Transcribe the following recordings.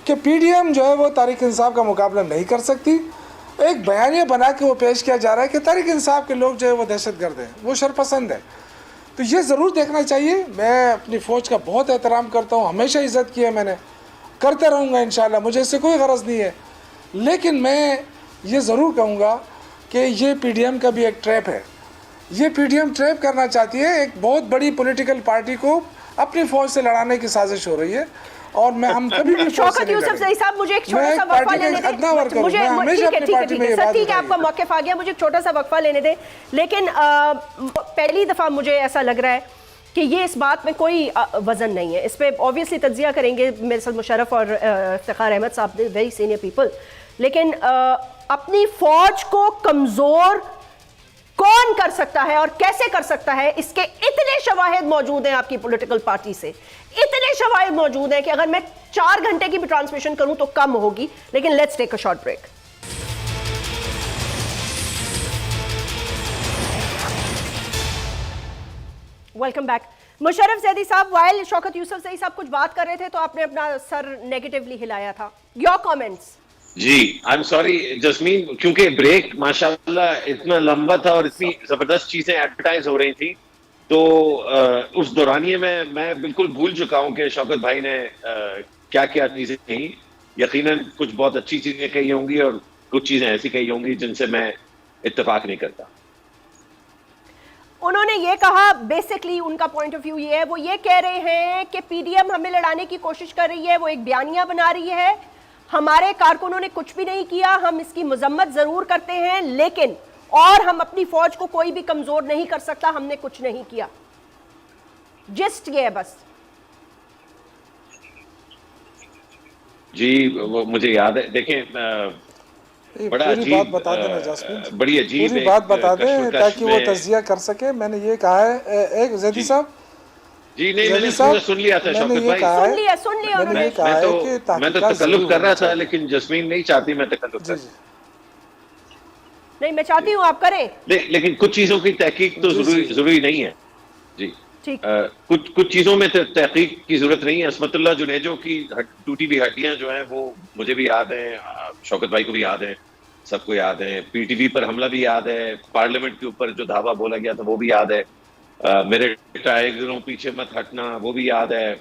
کہ P D M جو ہے وہ تحریک انصاف کا مقابلہ نہیں کر سکتی. ایک بیانیہ بنا کے وہ پیش کیا جا رہا ہے کہ تحریک انصاف کے لوگ جو ہے وہ دہشت گرد ہیں, وہ شرپسند ہیں. تو یہ ضرور دیکھنا چاہیے. میں اپنی فوج کا بہت احترام کرتا ہوں, ہمیشہ عزت کی ہے میں نے, کرتے رہوں گا انشاءاللہ, مجھے اس سے کوئی غرض نہیں ہے. لیکن میں یہ ضرور کہوں گا کہ یہ پی ڈی ایم کا بھی ایک ٹریپ ہے. یہ پی ڈی ایم ٹریپ کرنا چاہتی ہے, ایک بہت بڑی پولیٹیکل پارٹی کو اپنی فوج سے لڑانے کی سازش ہو رہی ہے, اور میں ہم کبھی بھی شوکت یوسف زئی صاحب مجھے ایک چھوٹا سا وقفہ لینے دیں. مجھے ٹھیک ہے آپ کا موقف آ گیا, مجھے ایک چھوٹا سا وقفہ لینے دیں. لیکن پہلی دفعہ مجھے ایسا لگ رہا ہے کہ یہ اس بات میں کوئی وزن نہیں ہے. اس پہ اوبویسلی تجزیہ کریں گے میرے ساتھ مشرف اور افتخار احمد صاحب, ویری سینئر پیپل. لیکن اپنی فوج کو کمزور کون کر سکتا ہے اور کیسے کر سکتا ہے, اس کے اتنے شواہد موجود ہیں آپ کی پولیٹیکل پارٹی سے, اتنے شواہد موجود ہیں کہ اگر میں 4 گھنٹے کی بھی ٹرانسمیشن کروں تو کم ہوگی. لیکن let's take a short break. Welcome back. Musharraf Zaidi صاحب, وائل شوکت یوسف زئی صاحب کچھ بات کر رہے تھے تو آپ نے اپنا سر نیگیٹیولی ہلایا تھا. Your comments. جی آئی ایم سوری جسمین, کیونکہ بریک ماشاءاللہ اتنا لمبا تھا اور اتنی زبردست چیزیں ایڈورٹائز ہو رہی تھی, تو اس دورانیے میں بالکل بھول چکا ہوں کہ شوکت بھائی نے کیا کیا چیزیں کہیں. یقیناً کچھ بہت اچھی چیزیں کہی ہوں گی اور کچھ چیزیں ایسی کہی ہوں گی جن سے میں اتفاق نہیں کرتا. انہوں نے یہ کہا, بیسکلی ان کا پوائنٹ آف ویو یہ ہے, وہ یہ کہہ رہے ہیں کہ پی ڈی ایم ہمیں لڑانے کی کوشش کر رہی ہے, وہ ایک بیانیہ بنا رہی ہے, ہمارے کارکنوں نے کچھ بھی نہیں کیا, ہم اس کی مذمت ضرور کرتے ہیں لیکن اور ہم اپنی فوج کو کوئی بھی کمزور نہیں کر سکتا, ہم نے کچھ نہیں کیا. جسٹ یہ ہے بس. جی وہ مجھے یاد ہے, دیکھیں بڑا عجیب, بڑی عجیب پوری بات بتا دیں تاکہ وہ تجزیہ کر سکے. میں نے یہ کہا ہے ایک زیدی صاحب, جی نہیں میں نے پورا سن لیا تھا شوکت بھائی, میں تو تکلف کر رہا تھا لیکن جسمین نہیں چاہتی میں تکلف کروں. نہیں میں چاہتی ہوں آپ کریں, لیکن کچھ چیزوں کی تحقیق تو ضروری نہیں ہے. جی کچھ چیزوں میں تحقیق کی ضرورت نہیں ہے. عصمت اللہ جنیجو کی ٹوٹی ہوئی ہڈیاں جو ہیں وہ مجھے بھی یاد ہیں, شوکت بھائی کو بھی یاد ہیں, سب کو یاد ہے. پی ٹی وی پر حملہ بھی یاد ہے, پارلیمنٹ کے اوپر جو دھاوا بولا گیا تھا وہ بھی یاد ہے, میرے ٹائگروں پیچھے مت ہٹنا وہ بھی یاد ہے.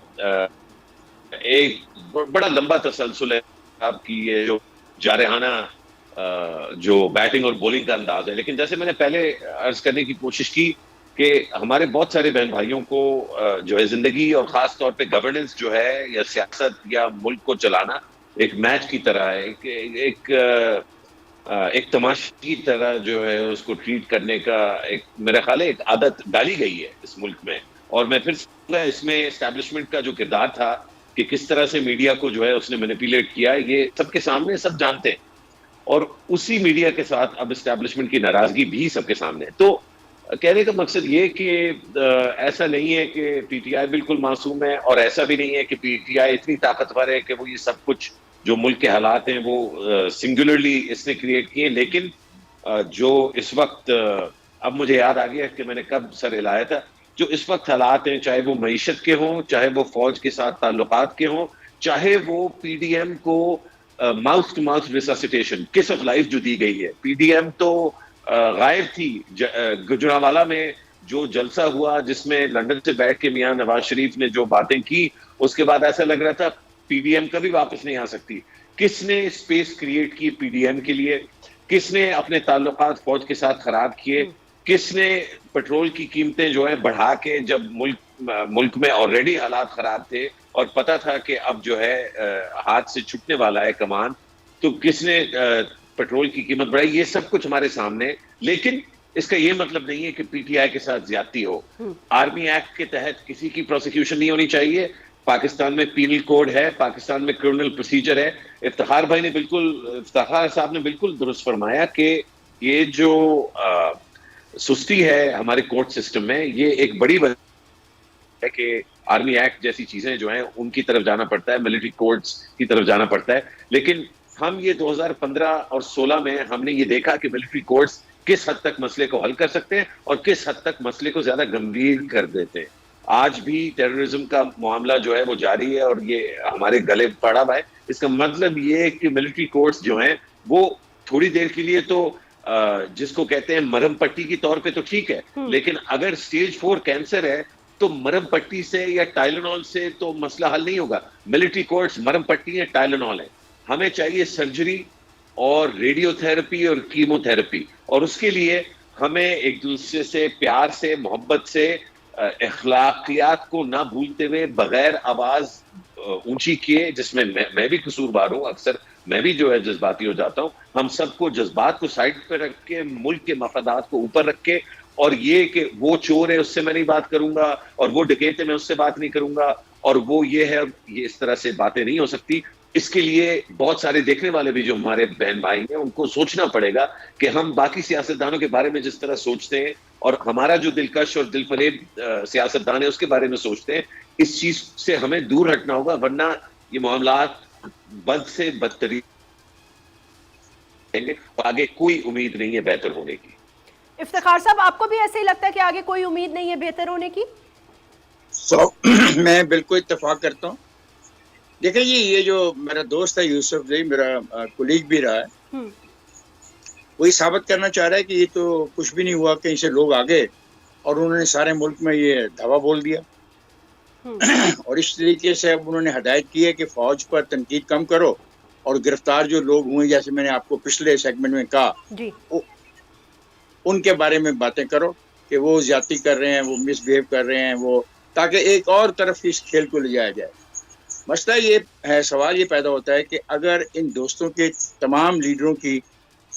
ایک بڑا لمبا تسلسل ہے آپ کی یہ جو جارحانہ جو بیٹنگ اور بولنگ کا انداز ہے. لیکن جیسے میں نے پہلے عرض کرنے کی کوشش کی کہ ہمارے بہت سارے بہن بھائیوں کو جو ہے زندگی اور خاص طور پہ گورننس جو ہے یا سیاست یا ملک کو چلانا ایک میچ کی طرح ہے, ایک تماشے کی طرح جو ہے اس کو ٹریٹ کرنے کا ایک میرا خیال ہے ایک عادت ڈالی گئی ہے اس ملک میں. اور میں پھر اس میں اسٹیبلشمنٹ کا جو کردار تھا کہ کس طرح سے میڈیا کو جو ہے اس نے مینیپولیٹ کیا, یہ سب کے سامنے سب جانتے ہیں, اور اسی میڈیا کے ساتھ اب اسٹیبلشمنٹ کی ناراضگی بھی سب کے سامنے ہے. تو کہنے کا مقصد یہ کہ ایسا نہیں ہے کہ پی ٹی آئی بالکل معصوم ہے, اور ایسا بھی نہیں ہے کہ پی ٹی آئی اتنی طاقتور ہے کہ وہ یہ سب کچھ جو ملک کے حالات ہیں وہ سنگولرلی اس نے کریٹ کیے. لیکن جو اس وقت اب مجھے یاد آ گیا کہ میں نے کب سر ہلایا تھا, جو اس وقت حالات ہیں چاہے وہ معیشت کے ہوں, چاہے وہ فوج کے ساتھ تعلقات کے ہوں, چاہے وہ پی ڈی ایم کو ماؤتھ ٹو ماؤتھ ریسسیٹیشن کس آف لائف جو دی گئی ہے. پی ڈی ایم تو غائب تھی. گجرانوالہ میں جو جلسہ ہوا جس میں لندن سے بیٹھ کے میاں نواز شریف نے جو باتیں کی, اس کے بعد ایسا لگ رہا تھا پی ڈی ایم کبھی واپس نہیں آ سکتی. کس نے اسپیس کریٹ کی پی ڈی ایم کے لیے, کس نے اپنے تعلقات فوج کے ساتھ خراب کیے, کس نے پیٹرول کی قیمتیں جو ہیں بڑھا کے, جب ملک میں آلریڈی حالات خراب تھے اور پتا تھا کہ اب جو ہے ہاتھ سے چھٹنے والا ہے کمان, تو کس نے پیٹرول کی قیمت بڑھائی. یہ سب کچھ ہمارے سامنے. لیکن اس کا یہ مطلب نہیں ہے کہ پی ٹی آئی کے ساتھ زیادتی ہو. آرمی ایکٹ کے تحت کسی کی پروسیکیوشن نہیں ہونی چاہیے. پاکستان میں پینل کوڈ ہے, پاکستان میں کرمنل پروسیجر ہے. افتخار صاحب نے بالکل درست فرمایا کہ یہ جو سستی ہے ہمارے کورٹ سسٹم میں, یہ ایک بڑی وجہ ہے کہ آرمی ایکٹ جیسی چیزیں جو ہیں ان کی طرف جانا پڑتا ہے, ملٹری کورٹس کی طرف جانا پڑتا ہے. لیکن ہم یہ 2015 اور 16 میں ہم نے یہ دیکھا کہ ملٹری کورٹس کس حد تک مسئلے کو حل کر سکتے ہیں اور کس حد تک مسئلے کو زیادہ گمبھیر کر دیتے ہیں. آج بھی ٹیررزم کا معاملہ جو ہے وہ جاری ہے اور یہ ہمارے گلے پڑا ہوا ہے. اس کا مطلب یہ ہے کہ ملٹری کورٹس جو ہیں وہ تھوڑی دیر کے لیے تو جس کو کہتے ہیں مرہم پٹی کی طور پہ تو ٹھیک ہے، لیکن اگر سٹیج 4 کینسر ہے تو مرہم پٹی سے یا ٹائلینول سے تو مسئلہ حل نہیں ہوگا. ملٹری کورٹس مرہم پٹی ہے، ٹائلینول ہے. ہمیں چاہیے سرجری اور ریڈیو تھراپی اور کیمو تھراپی، اور اس کے لیے ہمیں ایک دوسرے سے پیار سے، محبت سے، اخلاقیات کو نہ بھولتے ہوئے، بغیر آواز اونچی کیے، جس میں میں بھی قصوروار ہوں، اکثر میں بھی جو ہے جذباتی ہو جاتا ہوں. ہم سب کو جذبات کو سائڈ پہ رکھ کے، ملک کے مفادات کو اوپر رکھ کے، اور یہ کہ وہ چور ہے اس سے میں نہیں بات کروں گا، اور وہ ڈکیت ہے میں اس سے بات نہیں کروں گا، اور وہ یہ ہے، یہ اس طرح سے باتیں نہیں ہو سکتی. اس کے لیے بہت سارے دیکھنے والے بھی جو ہمارے بہن بھائی ہیں ان کو سوچنا پڑے گا کہ ہم باقی سیاستدانوں کے بارے میں جس طرح سوچتے ہیں اور ہمارا جو دلکش اور دل فریب سیاستدان ہے اس کے بارے میں سوچتے ہیں، اس چیز سے ہمیں دور ہٹنا ہوگا، ورنہ یہ معاملات بد سے بدترین اور آگے کوئی امید نہیں ہے بہتر ہونے کی. افتخار صاحب، آپ کو بھی ایسے ہی لگتا ہے کہ آگے کوئی امید نہیں ہے بہتر ہونے کی؟ میں بالکل اتفاق کرتا ہوں. دیکھیں یہ جو میرا دوست ہے یوسف جی، میرا کولیگ بھی رہا ہے، وہی ثابت کرنا چاہ رہا ہے کہ یہ تو کچھ بھی نہیں ہوا، کہیں سے لوگ آگے اور انہوں نے سارے ملک میں یہ دھاوا بول دیا. اور اس طریقے سے اب انہوں نے ہدایت کی ہے کہ فوج پر تنقید کم کرو، اور گرفتار جو لوگ ہوئے، جیسے میں نے آپ کو پچھلے سیگمنٹ میں کہا، ان کے بارے میں باتیں کرو کہ وہ زیادتی کر رہے ہیں، وہ مس بہیو کر رہے ہیں، وہ تاکہ ایک اور طرف اس کھیل کو لے جایا جائے. مسئلہ یہ ہے، سوال یہ پیدا ہوتا ہے کہ اگر ان دوستوں کے تمام لیڈروں کی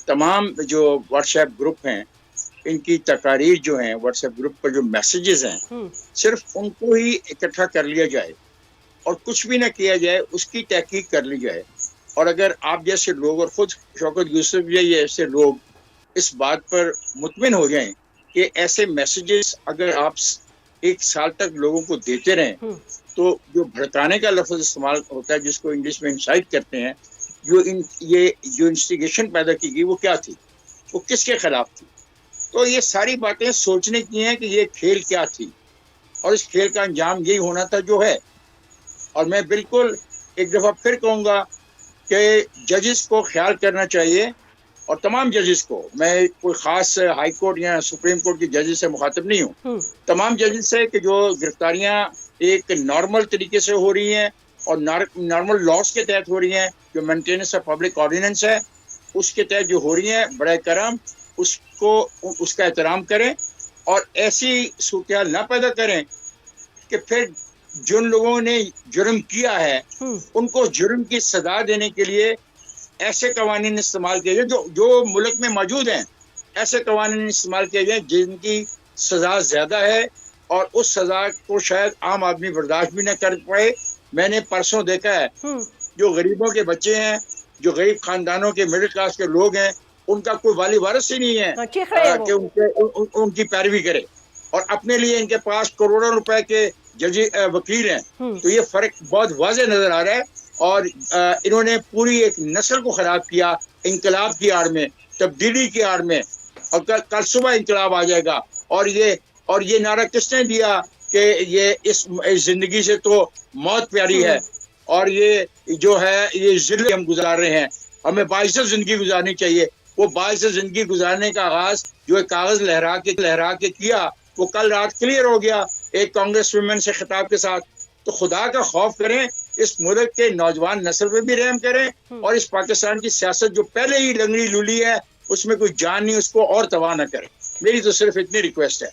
تمام جو واٹس ایپ گروپ ہیں، ان کی تقاریر جو ہیں واٹس ایپ گروپ پر جو میسیجز ہیں، صرف ان کو ہی اکٹھا کر لیا جائے اور کچھ بھی نہ کیا جائے، اس کی تحقیق کر لی جائے. اور اگر آپ جیسے لوگ اور خود شوکت یوسف یہ ایسے لوگ اس بات پر مطمئن ہو جائیں کہ ایسے میسیجز اگر آپ ایک سال تک لوگوں کو دیتے رہیں، تو جو بھڑکانے کا لفظ استعمال ہوتا ہے، جس کو انگلش میں انسائٹ کرتے ہیں، یہ جو انسٹیگیشن پیدا کی گئی وہ کیا تھی، وہ کس کے خلاف تھی. تو یہ ساری باتیں سوچنے کی ہیں کہ یہ کھیل کیا تھی، اور اس کھیل کا انجام یہی ہونا تھا جو ہے. اور میں بالکل ایک دفعہ پھر کہوں گا کہ ججز کو خیال کرنا چاہیے، اور تمام ججز کو، میں کوئی خاص ہائی کورٹ یا سپریم کورٹ کے ججز سے مخاطب نہیں ہوں، تمام ججز سے کہ جو گرفتاریاں ایک نارمل طریقے سے ہو رہی ہیں اور نارمل لاس کے تحت ہو رہی ہیں، جو مینٹیننس آف پبلک آرڈیننس ہے اس کے تحت جو ہو رہی ہیں، برائے کرم اس کا احترام کریں، اور ایسی صورتحال نہ پیدا کریں کہ پھر جن لوگوں نے جرم کیا ہے ان کو جرم کی سزا دینے کے لیے ایسے قوانین استعمال کیے جائیں جو ملک میں موجود ہیں. ایسے قوانین استعمال کیے جائیں جن کی سزا زیادہ ہے، اور اس سزا کو شاید عام آدمی برداشت بھی نہ کر پائے. میں نے پرسوں دیکھا ہے جو غریبوں کے بچے ہیں، جو غریب خاندانوں کے مڈل کلاس کے لوگ ہیں، ان کا کوئی والی وارث ہی نہیں ہے کہ ان کی پیروی کرے، اور اپنے لیے ان کے پاس کروڑوں روپے کے ججی وکیل ہیں. تو یہ فرق بہت واضح نظر آ رہا ہے، اور انہوں نے پوری ایک نسل کو خراب کیا انقلاب کی آڑ میں، تبدیلی کی آڑ میں. اور کل صبح انقلاب آ جائے گا، اور یہ نعرہ کس نے دیا کہ یہ اس زندگی سے تو موت پیاری ہے، اور یہ جو ہے یہ ذلت ہم گزار رہے ہیں، ہمیں باعث زندگی گزارنی چاہیے. وہ باعث زندگی گزارنے کا آغاز جو ایک کاغذ لہرا کے کیا، وہ کل رات کلیئر ہو گیا ایک کانگریس ویمن سے خطاب کے ساتھ. تو خدا کا خوف کریں، اس ملک کے نوجوان نسل پہ بھی رحم کریں، اور اس پاکستان کی سیاست جو پہلے ہی لنگڑی لولی ہے اس میں کوئی جان نہیں، اس کو اور تباہ نہ کریں. میری تو صرف اتنی ریکویسٹ ہے،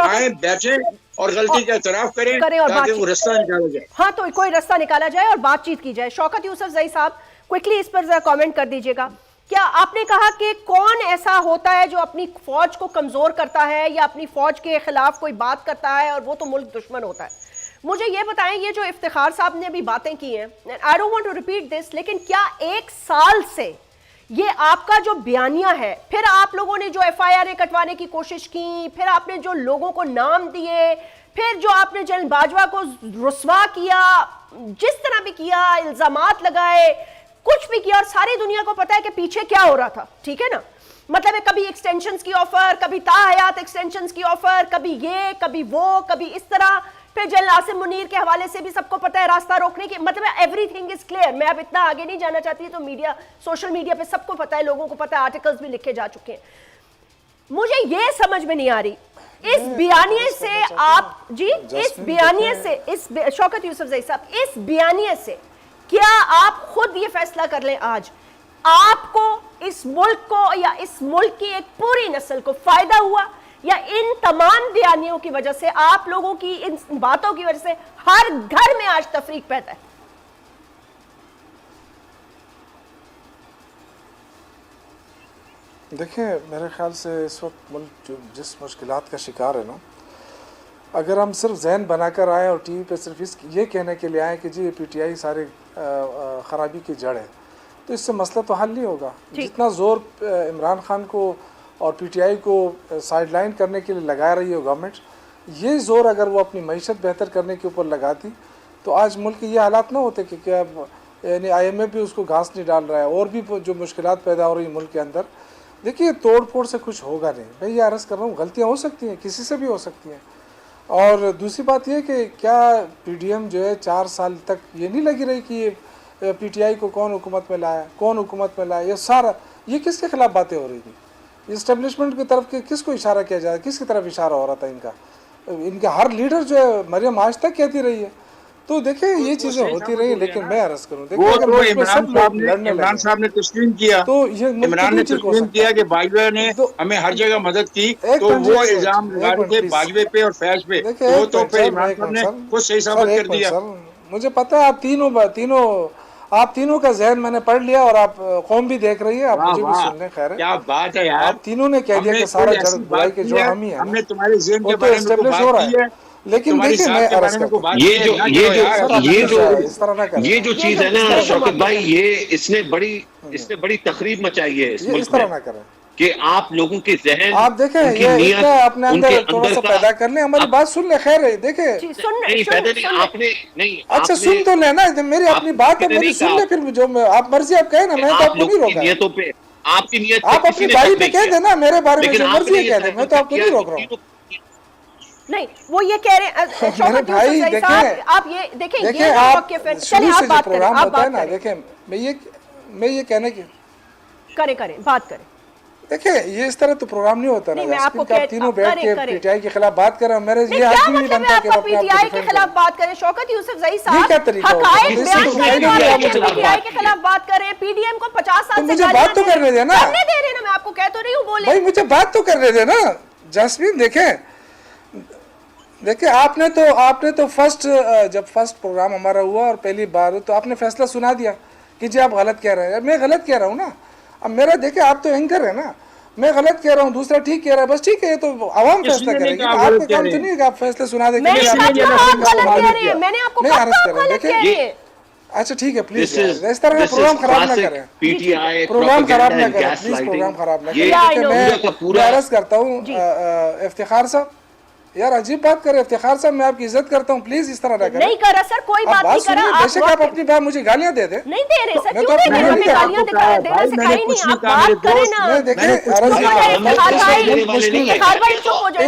آئیں بیٹھیں اور غلطی کا اعتراف کریں تاکہ وہ رستہ نکالا جائے. ہاں، تو کوئی رستہ نکالا جائے اور بات چیت کی جائے. شوکت یوسف زئی صاحب، کوئکلی اس پر ذرا کامنٹ کر دیجئے گا. کیا آپ نے کہا کہ کون ایسا ہوتا ہے جو اپنی فوج کو کمزور کرتا ہے یا اپنی فوج کے خلاف کوئی بات کرتا ہے اور وہ تو ملک دشمن ہوتا ہے؟ مجھے یہ بتائیں، یہ جو افتخار صاحب نے ابھی باتیں کی ہیں، I don't want to repeat this، لیکن کیا ایک سال سے یہ آپ کا جو بیانیہ ہے، پھر آپ لوگوں نے جو FIR کٹوانے کی کوشش کی، پھر آپ نے جو لوگوں کو نام دیے، پھر جو آپ نے جنرل باجوہ کو رسوا کیا، جس طرح بھی کیا، الزامات لگائے، کچھ بھی کیا، اور ساری دنیا کو پتا ہے کہ پیچھے کیا ہو رہا تھا، ٹھیک ہے نا؟ مطلب ہے کبھی ایکسٹینشنز کی آفر، کبھی تا حیات ایکسٹینشنز کی آفر، کبھی یہ، کبھی وہ، کبھی اس طرح، پھر جنرل عاصم منیر کے حوالے سے بھی سب کو پتہ ہے راستہ روکنے کی، مطلب ایوری تھنگ از کلیئر. میں اب اتنا آگے نہیں جانا چاہتی، تو میڈیا، سوشل میڈیا پہ سب کو پتہ ہے، لوگوں کو پتہ ہے، آرٹیکلز بھی لکھے جا چکے ہیں. مجھے یہ سمجھ میں نہیں آ رہی اس بیانیے سے آپ جی، اس بیانیے سے، اس شوکت یوسف زئی صاحب، اس بیانیے سے کیا آپ خود یہ فیصلہ کر لیں آج آپ کو، اس ملک کو، یا اس ملک کی ایک پوری نسل کو فائدہ ہوا، یا ان تمام بیانیوں کی وجہ سے، آپ لوگوں کی ان باتوں کی وجہ سے ہر گھر میں آج تفریق پیدا ہے؟ دیکھیں میرے خیال سے اس وقت ملک جس مشکلات کا شکار ہے نا، اگر ہم صرف ذہن بنا کر آئیں اور ٹی وی پہ صرف یہ کہنے کے لیے آئیں کہ جی پی ٹی آئی سارے خرابی کی جڑ ہے، تو اس سے مسئلہ تو حل نہیں ہوگا. جتنا زور عمران خان کو اور پی ٹی آئی کو سائڈ لائن کرنے کے لیے لگا رہی ہے گورنمنٹ، یہ زور اگر وہ اپنی معیشت بہتر کرنے کے اوپر لگاتی تو آج ملک کے یہ حالات نہ ہوتے کہ کیا یعنی آئی ایم ایف بھی اس کو گھاس نہیں ڈال رہا ہے، اور بھی جو مشکلات پیدا ہو رہی ہیں ملک کے اندر. دیکھیے توڑ پھوڑ سے کچھ ہوگا نہیں، میں یہ عرض کر رہا ہوں غلطیاں ہو سکتی ہیں، کسی سے بھی ہو سکتی ہیں. اور دوسری بات یہ کہ کیا پی ڈی ایم جو ہے 4 سال تک یہ نہیں لگی رہی کہ یہ پی ٹی آئی کو کون حکومت میں لایا، کون حکومت میں لایا، یہ سارا یہ کس کے خلاف باتیں ہو رہی تھیں؟ یہ اسٹیبلشمنٹ کی طرف کس کو اشارہ کیا جائے، کس کی طرف اشارہ ہو رہا تھا؟ ان کا ہر لیڈر جو ہے مریم آج تک کہتی رہی ہے. تو دیکھیں یہ چیزیں ہوتی رہی، لیکن میں عرض کروں عمران صاحب نے تسلیم کیا، عمران نے تسلیم کیا کہ باجوہ نے ہمیں ہر جگہ مدد کی، تو وہ الزام لگا رہے تھے باجوہ پہ اور فیض پہ، وہ تو پھر عمران صاحب نے خود صحیح ثابت کر دیا. مجھے پتہ ہے آپ تینوں کا ذہن میں نے پڑھ لیا، اور آپ قوم بھی دیکھ رہی ہے، آپ مجھے بھی سن لیں. خیر ہے، کیا بات ہے یار، آپ تینوں نے کہہ دیا کہ سارا جڑ برائی کے جو ہم ہی ہیں، ہم نے تمہارے ذہن کے وہ تو اسٹیبلش ہو رہا ہے. لیکن دیکھیں میں عرض کرتا ہوں یہ جو چیز ہے نا شوکت بھائی، یہ اس نے بڑی تخریب مچائی ہے اس ملک میں، کہ آپ لوگوں کے ذہن، آپ دیکھیں یہ اتنا اپنے اندر تھوڑا سا پیدا کر لیں. ہماری بات سن لیں. خیر ہے، دیکھیں نہیں پیدا نہیں آپ نے، نہیں اچھا سن تو لینا، میری اپنی بات ہے، میری سن لیں، پھر جو آپ مرضی آپ کہیں نا، میں تو آپ کو نہیں روکا. نیتوں پہ آپ کی نیت، آپ اپنی بھائی پہ کہہ دیں نا، میرے بارے میں جو مرضی کہہ دیں، میں تو آپ کو نہیں روک رہا ہوں. نہیں وہ یہ کہہ رہے ہیں شوکت یوسف زئی صاحب، آپ یہ دیکھیں، دیکھیں آپ شروع سے جو پروگرام ہوتا ہے نا، دیکھیں میں یہ کہنے کی کریں بات کریں. دیکھیں یہ اس طرح تو پروگرام نہیں ہوتا نا، میں آپ کو تینوں بیٹھ کے پی ٹی آئی کے خلاف بات کر رہے ہیں. میرے یہ حق نہیں بنتا کہ پی ٹی آئی کے خلاف بات کریں. شوکت یوسف زئی صاحب یہ کیا طریقہ حقائق بیان کریں، پی ٹی آئی کے خلاف بات کریں. پی ڈی ایم کو 50 سال سے مجھے بات تو کرنے دے نا، کرنے دے رہے نا، میں آپ کو کہہ تو رہی ہوں، بولیں بھائی مجھے بات تو کرنے دے نا جاسمین. دیکھیں آپ نے تو جب فرسٹ پروگرام ہمارا ہوا اور پہلی بار تو آپ نے فیصلہ سنا دیا کہ جی آپ غلط کہہ رہے ہیں. میں غلط کہہ رہا ہوں نا، اب میرا دیکھیں آپ تو اینکر ہیں نا، میں غلط کہہ رہا ہوں، دوسرا ٹھیک کہہ رہا ہے، بس ٹھیک ہے، یہ تو عوام فیصلہ کرے گی. آپ کا کام تو نہیں ہے کہ آپ فیصلے سنا دیں. میں نے آپ کو غلط کہہ رہی ہے. اچھا ٹھیک ہے، پلیز اس طرح کا پروگرام خراب نہ کریں، پروگرام خراب نہ کریں، پلیز پروگرام خراب نہ کریں. میں عرض کرتا ہوں افتخار صاحب، یار عجیب بات کرے. افتخار صاحب میں آپ کی عزت کرتا ہوں، پلیز اس طرح نہ کریں. نہیں کرا سر، کوئی بات نہیں کرا. بے شک آپ اپنی بات مجھے گالیاں دے دیں. نہیں دے رہے سر، کیوں نہیں دے رہے؟ ہمیں گالیاں دینا سکھائی نہیں، آپ بات کریں نا. دیکھیں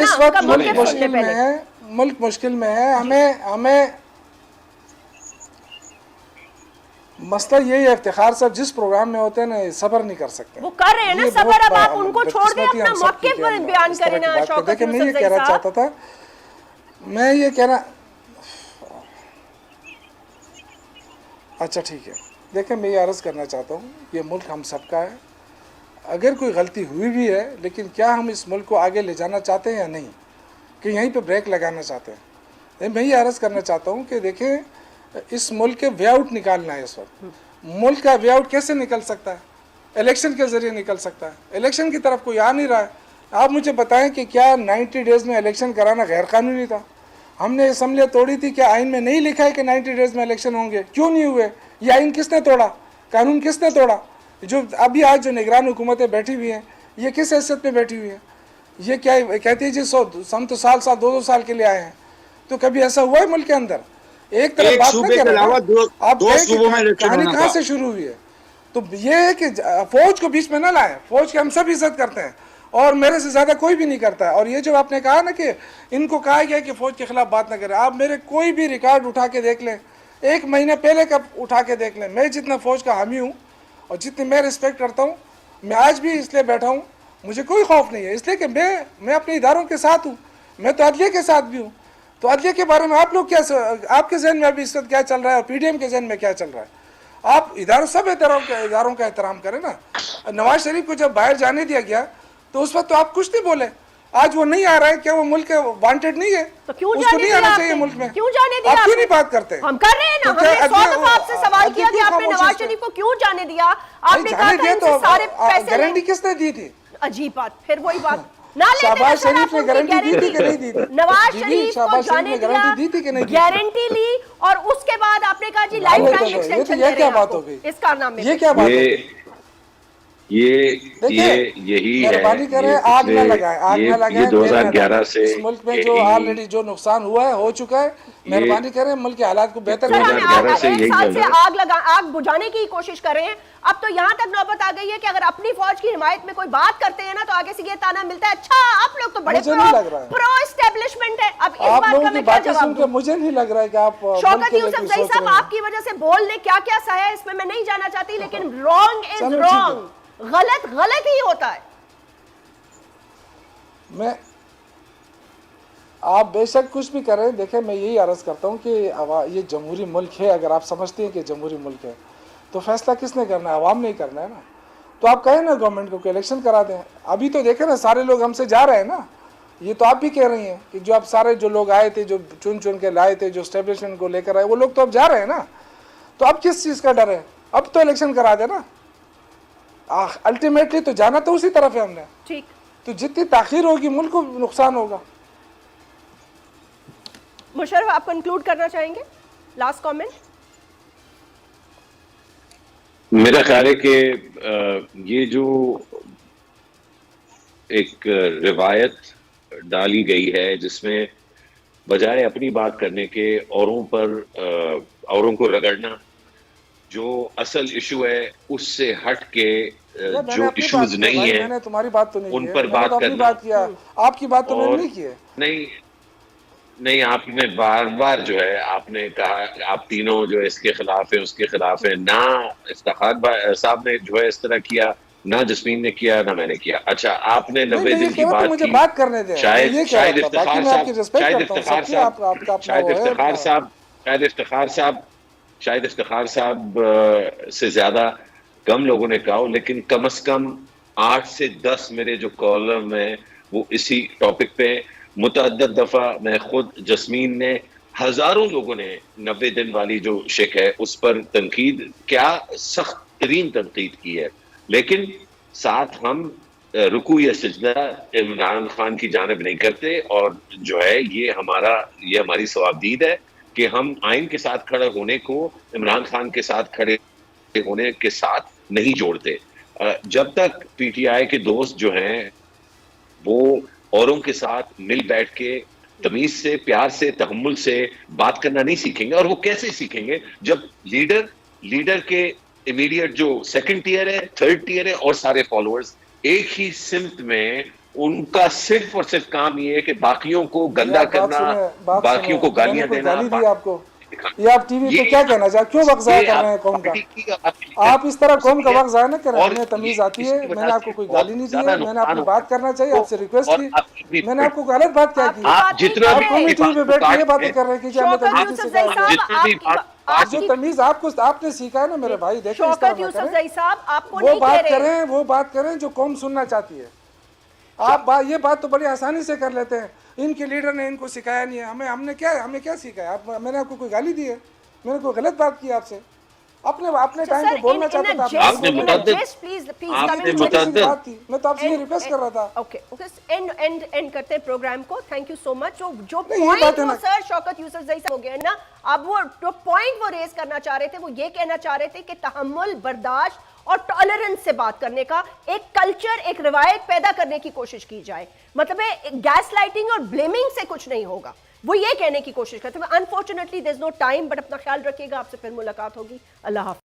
اس وقت ملک مشکل میں ہے. ہمیں مسئلہ یہی ہے افتخار صاحب، جس پروگرام میں ہوتے ہیں نا صبر نہیں کر سکتے. وہ کر رہے ہیں نا صبر، اب آپ ان کو چھوڑ دیں، اپنا موقف بیان کریں نا. شوکت میں یہ کہنا چاہتا تھا، میں یہ کہنا، اچھا ٹھیک ہے. دیکھیں میں یہ عرض کرنا چاہتا ہوں، یہ ملک ہم سب کا ہے. اگر کوئی غلطی ہوئی بھی ہے، لیکن کیا ہم اس ملک کو آگے لے جانا چاہتے ہیں یا نہیں، کہ یہیں پہ بریک لگانا چاہتے ہیں. میں یہ عرض کرنا چاہتا ہوں کہ دیکھیں اس ملک کے وے آؤٹ نکالنا ہے. اس وقت ملک کا وے آؤٹ کیسے نکل سکتا ہے؟ الیکشن کے ذریعے نکل سکتا ہے. الیکشن کی طرف کوئی آ نہیں رہا ہے. آپ مجھے بتائیں کہ کیا 90 ڈیز میں الیکشن کرانا غیر قانونی تھا؟ ہم نے اسمبلیاں توڑی تھی، کیا آئین میں نہیں لکھا ہے کہ 90 ڈیز میں الیکشن ہوں گے؟ کیوں نہیں ہوئے؟ یہ آئین کس نے توڑا؟ قانون کس نے توڑا؟ جو ابھی آج جو نگران حکومتیں بیٹھی ہوئی ہیں، یہ کس حیثیت میں بیٹھی ہوئی ہیں؟ یہ کیا کہتی ہے جی ہم تو سال 2 سال کے لیے آئے ہیں. تو کبھی ایسا ہوا ہے ملک کے اندر؟ ایک طرف بات نہ کریں، آپ کہانی کہاں سے شروع ہوئی ہے؟ تو یہ ہے کہ فوج کو بیچ میں نہ لائیں. فوج کی ہم سب عزت کرتے ہیں، اور میرے سے زیادہ کوئی بھی نہیں کرتا ہے. اور یہ جو آپ نے کہا نا کہ ان کو کہا گیا کہ فوج کے خلاف بات نہ کریں, آپ میرے کوئی بھی ریکارڈ اٹھا کے دیکھ لیں, 1 مہینہ پہلے کا اٹھا کے دیکھ لیں, میں جتنا فوج کا حامی ہوں اور جتنی میں رسپیکٹ کرتا ہوں, میں آج بھی اس لیے بیٹھا ہوں, مجھے کوئی خوف نہیں ہے, اس لیے کہ میں اپنے اداروں کے ساتھ ہوں, میں تو عدلیہ کے ساتھ بھی ہوں. تو عدلیہ کے بارے میں آپ لوگ کیا, آپ کے ذہن میں ابھی اس وقت کیا چل رہا ہے اور پی ڈی ایم کے ذہن میں کیا چل رہا ہے؟ آپ سب اداروں کا احترام کریں نا. نواز شریف کو جب باہر جانے دیا گیا تو اس وقت تو آپ کچھ نہیں بولے, آج وہ نہیں آ رہا ہے, کیا وہ ملک وانٹڈ نہیں ہے؟ تو کیوں اس کو نہیں آنا چاہیے ملک میں, کیوں جانے دیا؟ آپ کیوں نہیں بات کرتے؟ ہم کر رہے ہیں نا, ہم نے 100 دفعہ آپ سے سوال کیا کہ آپ نے نواز شریف کو کیوں جانے دیا, آپ نے کہا تھا ان سے سارے پیسے. گارنٹی کس نے دی تھی؟ عجیب بات, پھر وہی بات نہ لیتے. شہباز شریف نے گارنٹی دی تھی کہ نہیں دی تھی؟ نواز شریف کو جانے دیا, گارنٹی لی, اور اس کے بعد آپ نے کہا جی لائف ٹائم ایکسٹینشن. یہ کیا بات ہو گئی اس کارنامے میں؟ یہ کیا بات ہے؟ یہی ہے. مہربانی کریں, آگ نہ لگائیں, آگ نہ لگائیں. 2011 سے اس ملک میں جو آلریڈی جو نقصان ہوا ہے ہو چکا ہے, مہربانی کریں ملک کے حالات کو بہتر کریں. ایک سال سے آگ بجھانے کی کوشش کر رہے ہیں, اب تو یہاں تک نوبت آ گئی ہے کہ اگر اپنی فوج کی حمایت میں کوئی بات کرتے ہیں نا تو آگے سے یہ تانا ملتا ہے, اچھا آپ لوگ تو بڑے پرو اسٹیبلشمنٹ ہیں. اب اس بات کا میں کیا جواب دوں؟ مجھے نہیں لگ رہا ہے کہ آپ شوکت یوسف زئی صاحب, آپ کی وجہ سے بول نے کیا کیا سہا ہے اس میں نہیں جانا چاہتی, لیکن رانگ از رانگ, غلط ہی ہوتا ہے. میں آپ بے شک کچھ بھی کریں, دیکھیں میں یہی عرض کرتا ہوں کہ یہ جمہوری ملک ہے. اگر آپ سمجھتے ہیں کہ جمہوری ملک ہے تو فیصلہ کس نے کرنا ہے؟ عوام نے ہی کرنا ہے نا. تو آپ کہیں نا گورنمنٹ کو کہ الیکشن کرا دیں. ابھی تو دیکھیں نا سارے لوگ ہم سے جا رہے ہیں نا, یہ تو آپ بھی کہہ رہی ہیں کہ جو آپ سارے جو لوگ آئے تھے, جو چن کے لائے تھے, جو اسٹیبلشمنٹ کو لے کر آئے, وہ لوگ تو اب جا رہے ہیں نا. تو اب کس چیز کا ڈر ہے؟ اب تو الیکشن کرا دیں نا. الٹیمیٹلی تو جانا تو اسی طرف ہے ہم نے. ٹھیک, تو جتنی تاخیر ہوگی ملک کو نقصان ہوگا. مشرف آپ کنکلوڈ کرنا چاہیں گے, لاسٹ کامنٹ؟ میرا خیال ہے کہ یہ جو ایک روایت ڈالی گئی ہے جس میں بجائے اپنی بات کرنے کے اوروں کو رگڑنا, جو اصل ایشو ہے اس سے ہٹ کے جو ایشوز نہیں ہیں میں نے تمہاری بات تو نہیں ان پر بات کرنا. آپ کی بات تو میں نے نہیں کی ہے. نہیں, آپ نے بار بار جو ہے آپ نے کہا آپ تینوں جو اس کے خلاف ہیں, اس کے خلاف ہیں. نہ افتخار صاحب نے جو ہے اس طرح کیا, نہ جسمین نے کیا, نہ میں نے کیا. اچھا آپ نے 90 دن کی بات کی, بات کرنے دیں. شاید افتخار صاحب سے زیادہ کم لوگوں نے کہا, لیکن کم از کم 8 سے 10 میرے جو کالم ہیں وہ اسی ٹاپک پہ متعدد دفعہ, میں خود, جسمین نے, ہزاروں لوگوں نے 90 دن والی جو شک ہے اس پر تنقید, کیا سخت ترین تنقید کی ہے. لیکن ساتھ ہم رکوع یا سجدہ عمران خان کی جانب نہیں کرتے, اور جو ہے یہ ہماری ثوابدید ہے کہ ہم آئین کے ساتھ کھڑے ہونے کو عمران خان کے ساتھ کھڑے ہونے کے ساتھ نہیں جوڑتے. جب تک پی ٹی آئی کے دوست جو ہیں وہ اوروں کے ساتھ مل بیٹھ کے تمیز سے, پیار سے, تحمل سے بات کرنا نہیں سیکھیں گے, اور وہ کیسے سیکھیں گے جب لیڈر کے امیڈیٹ جو سیکنڈ ٹیئر ہے, تھرڈ ٹیئر ہے, اور سارے فالوورز ایک ہی سمت میں, ان کا صرف اور صرف کام یہ ہے کہ باقیوں کو گندا کرنا, باقیوں کو گالیاں دینا. آپ کو یہ آپ ٹی وی پہ کیا کہنا چاہتے, کیوں وقت ضائع کر رہے ہیں قوم کا؟ آپ اس طرح قوم کا وقت ضائع نہ کریں. ہمیں تمیز آتی ہے, میں نے آپ کو کوئی گالی نہیں دی ہے, میں نے اپنی بات کرنا چاہیے, آپ سے ریکویسٹ کی, میں نے آپ کو غلط بات کیا کی. آپ قومی ٹی وی پہ بیٹھ کے یہ باتیں کر رہے ہیں کہ ہمیں تمیز نہیں سکھایا. جو تمیز آپ نے سیکھا ہے نا میرے بھائی, دیکھیں اس طرح وہ بات کریں جو قوم سننا چاہتی ہے. آپ یہ بات تو بڑی آسانی سے کر لیتے ہیں, ان کے لیڈر نے ان کو سکھایا نہیں ہے. ہم نے کیا سیکھا ہے؟ میں نے آپ کو کوئی گالی دی ہے؟ میں نے کوئی غلط بات کی آپ سے؟ اپنے ٹائم پہ بولنا چاہتا تھا. میں تو آپ سے یہ ریکویسٹ کر رہا تھا. اوکے, اینڈ کرتے ہیں پروگرام کو. تھینک یو سو مچ. جو پوائنٹ وہ سر شوکت یوسف زئی ہو گیا نا, اب وہ جو پوائنٹ وہ ریز کرنا چاہ رہے تھے وہ یہ کہنا چاہ رہے تھے کہ تحمل, برداشت اور ٹالرنس سے بات کرنے کا ایک کلچر, ایک روایت پیدا کرنے کی کوشش کی جائے. مطلب ہے گیس لائٹنگ اور بلیمنگ سے کچھ نہیں ہوگا, وہ یہ کہنے کی کوشش کرتے ہیں. Unfortunately there is no time, but اپنا خیال رکھیے گا. آپ سے پھر ملاقات ہوگی. اللہ حافظ.